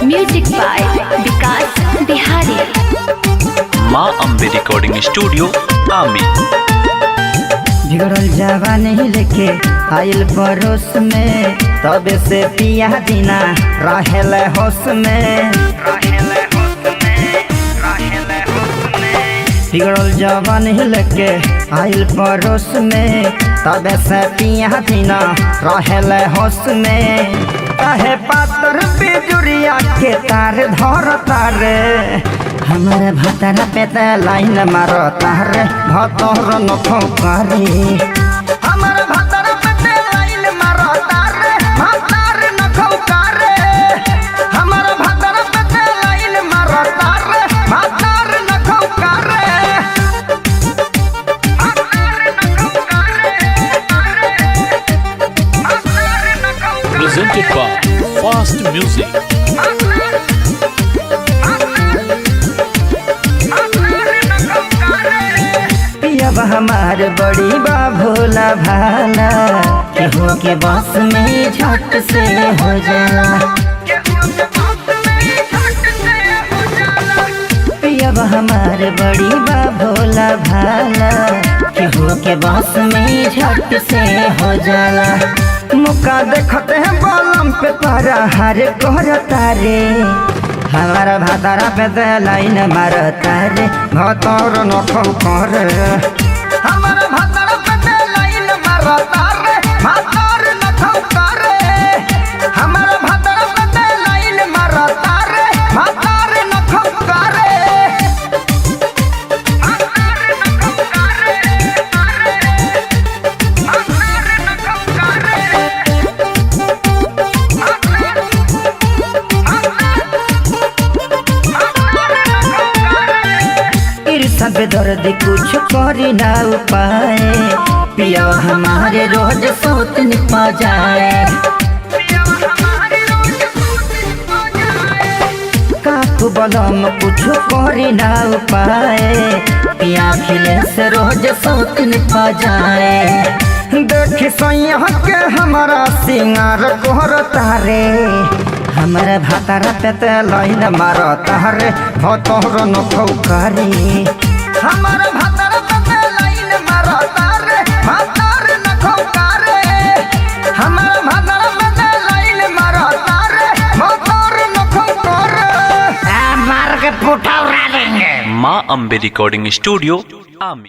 Music by विकास बिहारी। माँ Ambe recording studio आमी। बिगड़ल जवानी लेके आइल परोस में, तबे से पिया दिना रहेल होश में। बिगड़ल जवानी लेके आइल परोस में, तबे से पिया दिना रहेल होश में। काहे पातर बिजुरिया के तार धर तारे, हमारे भतरा पे लाइन मारो तारे भतर नखो करे। हमारे भतरा पे लाइन मारो तारे भतर नखो करे। हमारे भतरा पे लाइन मारो तारे भतर नखो करे। Presented by Fast Music। पियब हमार बड़ी बा भोला भाला, केहू के बस में झट से हो जाला। पियब हमार बड़ी बा भोला भाला, केहू के बस में झट से हो जाला। मुका देखते हैं बलम पे पारा हरे कोहरता रे, हमारा भातारा पे लाइन मारता रे भतर नखो करे। हमारा भातारा पे लाइन मारता रे भतर नखो करे। हमारा भातारा पे लाइन मारता रे भतर नखो करे। सब दर्द कुछ करी ना उपाय, पिया हमारे रोज सोत निपा जाए। काकू बलम कुछ करी ना उपाय, पिया खिले से रोज सोत निपा जाए। देखी सैया के हमारा सिंगार कोहर तारे, हमारे भातारा पे लाइन मारो तारे भतर नखो करे। हमारे भातारा पे लाइन मारो तारे भतर नखो करे। हमारे भातारा पे लाइन मारो तारे भतर नखो करे। मार के पुठा उड़ा देंगे। माँ अम्बे रिकॉर्डिंग स्टूडियो आमी।